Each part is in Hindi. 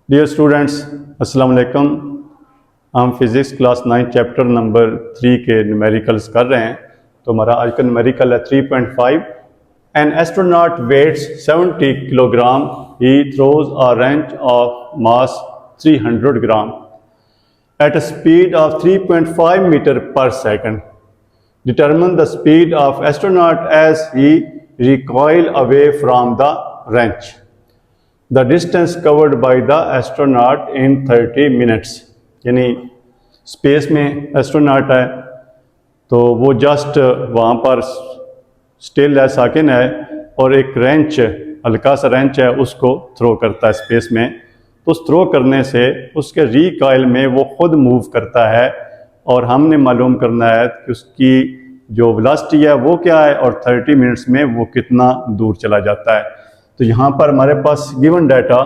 डियर स्टूडेंट्स, अस्सलाम वालेकुम। हम फिज़िक्स क्लास 9 चैप्टर नंबर 3 के न्यूमेरिकल्स कर रहे हैं। तो हमारा आज का न्यूमेरिकल है 3.5। An astronaut weighs 70 kilogram, he throws a wrench of mass 300 gram at a speed of 3.5 meter per second. Determine the speed of astronaut as he recoil away from the wrench. The distance covered by the astronaut in 30 minutes. यानी स्पेस में एस्ट्रोनॉट है तो वो जस्ट वहाँ पर स्टिल है, साकिन है, और एक रेंच, हल्का सा रेंच है, उसको थ्रो करता है स्पेस में। तो उस थ्रो करने से उसके रिकॉइल में वो खुद मूव करता है और हमने मालूम करना है कि उसकी जो वेलोसिटी है वो क्या है और 30 मिनट्स में वो कितना दूर चला जाता है। तो यहाँ पर हमारे पास given data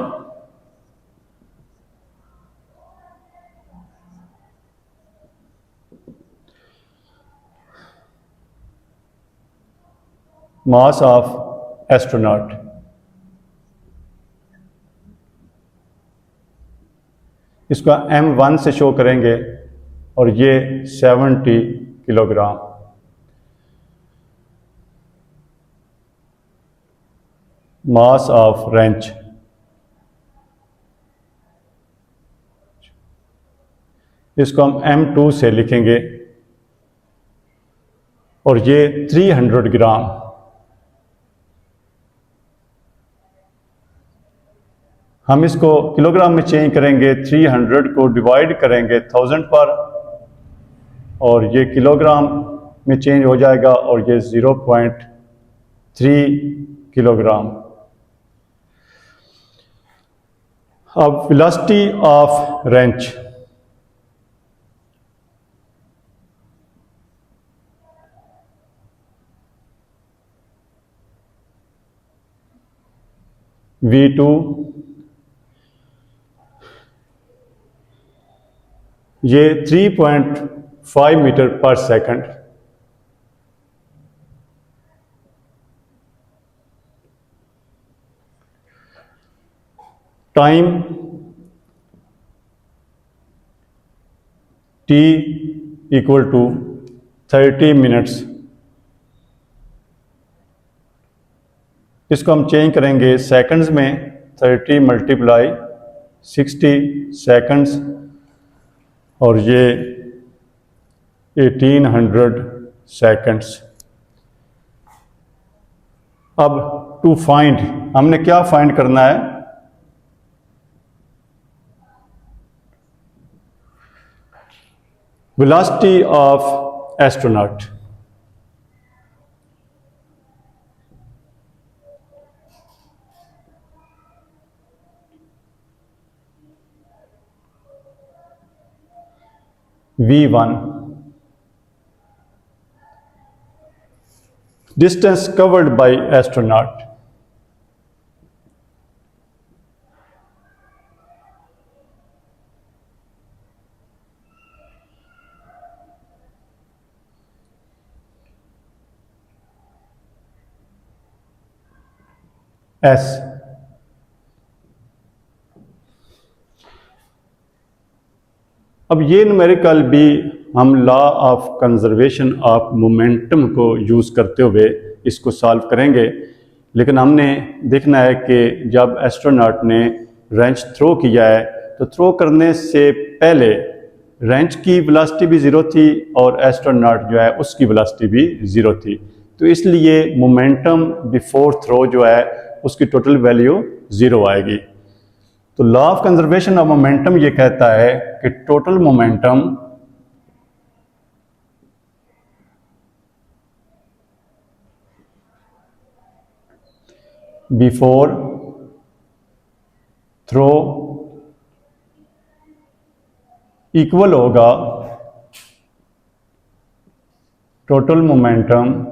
mass of astronaut, इसका M1 से शो करेंगे और ये 70 किलोग्राम। मास ऑफ रेंच, इसको हम M2 से लिखेंगे और ये 300 ग्राम। हम इसको किलोग्राम में चेंज करेंगे, 300 को डिवाइड करेंगे 1000 पर और ये किलोग्राम में चेंज हो जाएगा और ये 0.3 किलोग्राम। अब वेलोसिटी ऑफ रेंच, V2, ये 3.5 मीटर पर second. Time T equal to 30 minutes. इसको हम चेंज करेंगे सेकंड्स में, 30 मल्टीप्लाई 60 सेकंड्स और ये 1800 सेकंड्स। अब टू फाइंड, हमने क्या फाइंड करना है? Velocity of astronaut. V1, distance covered by astronaut, S। अब ये न्यूमेरिकल भी हम law of conservation of momentum को यूज़ करते हुए इसको सॉल्व करेंगे, लेकिन हमने देखना है कि जब एस्ट्रोनॉट ने रेंच थ्रो किया है तो थ्रो करने से पहले रेंच की वेलोसिटी भी ज़ीरो थी और एस्ट्रोनॉट जो है उसकी वेलोसिटी भी ज़ीरो थी। तो इसलिए मोमेंटम बिफोर थ्रो जो है उसकी टोटल वैल्यू ज़ीरो आएगी। तो law of conservation of momentum ये कहता है कि total momentum before throw equal होगा टोटल मोमेंटम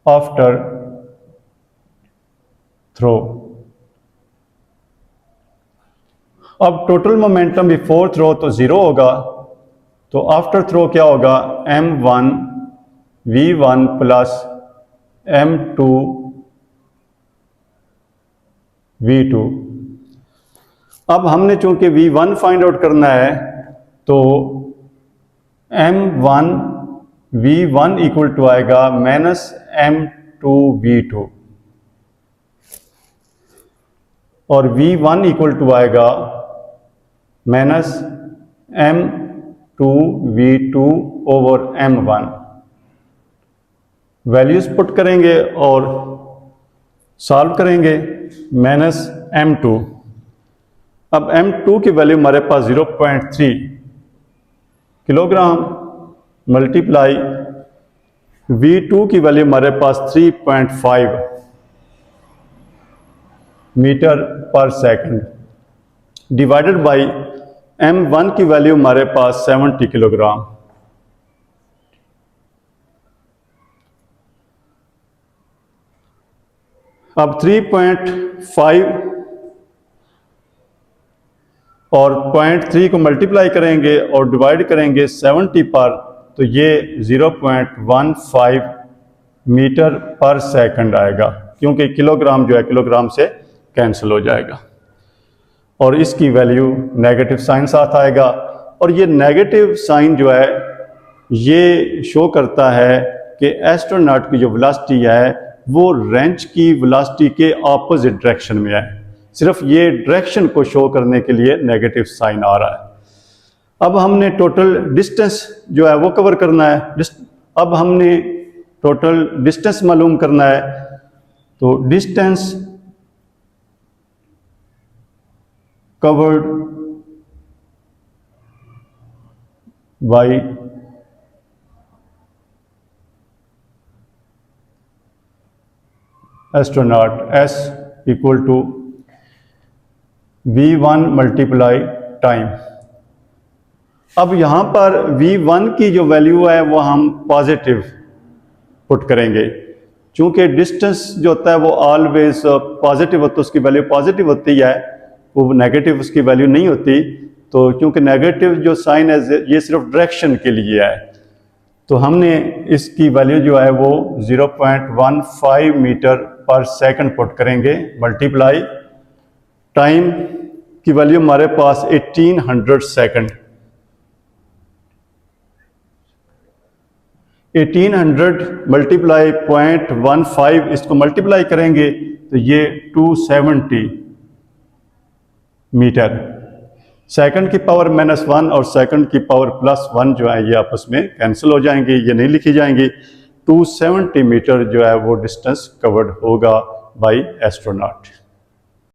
आफ्टर थ्रो। अब टोटल मोमेंटम बिफोर थ्रो तो ज़ीरो होगा, तो आफ्टर थ्रो क्या होगा? M1 V1 plus M2 v2। अब हमने चूंकि v1 फाइंड आउट करना है तो m1 v1 इक्वल टू आएगा -m2 v2 और v1 इक्वल टू आएगा -m2 v2 over m1। Values put करेंगे और सॉल्व करेंगे। -m2, अब m2 की वैल्यू हमारे पास 0.3 किलोग्राम मल्टीप्लाई v2 की वैल्यू हमारे पास 3.5 मीटर पर सेकंड डिवाइडेड बाय m1 की वैल्यू हमारे पास 70 किलोग्राम। अब 3.5 और 0.3 को मल्टीप्लाई करेंगे और डिवाइड करेंगे 70 पर, तो ये 0.15 मीटर पर सेकंड आएगा, क्योंकि किलोग्राम जो है किलोग्राम से कैंसिल हो जाएगा और इसकी वैल्यू नेगेटिव साइन साथ आएगा। और ये नेगेटिव साइन जो है ये शो करता है कि एस्ट्रोनॉट की जो वेलोसिटी है वो रेंच की वेलोसिटी के ऑपोजिट डायरेक्शन में है। सिर्फ ये डायरेक्शन को शो करने के लिए नेगेटिव साइन आ रहा है। अब हमने टोटल डिस्टेंस जो है वो कवर करना है। अब हमने टोटल डिस्टेंस मालूम करना है, तो distance covered by astronaut S equal to v1 multiply time. अब यहाँ पर v1 की जो वैल्यू है वो हम पॉजिटिव पुट करेंगे, चूंकि डिस्टेंस जो होता है वो ऑलवेज पॉजिटिव होता है, उसकी वैल्यू पॉजिटिव होती है, वो नेगेटिव उसकी वैल्यू नहीं होती। तो क्योंकि नेगेटिव जो साइन है ये सिर्फ डायरेक्शन के लिए है, तो हमने इसकी वैल्यू जो है वो 0.15 मीटर पर सेकंड पुट करेंगे मल्टीप्लाई टाइम की वैल्यू हमारे पास 1800 सेकंड। 1800 मल्टीप्लाई 0.15, इसको मल्टीप्लाई करेंगे तो ये 270 मीटर। सेकंड की पावर -1 और सेकंड की पावर +1 जो है ये आपस में कैंसिल हो जाएंगे, ये नहीं लिखी जाएंगी। 270 मीटर जो है वो डिस्टेंस कवर्ड होगा बाय एस्ट्रोनॉट।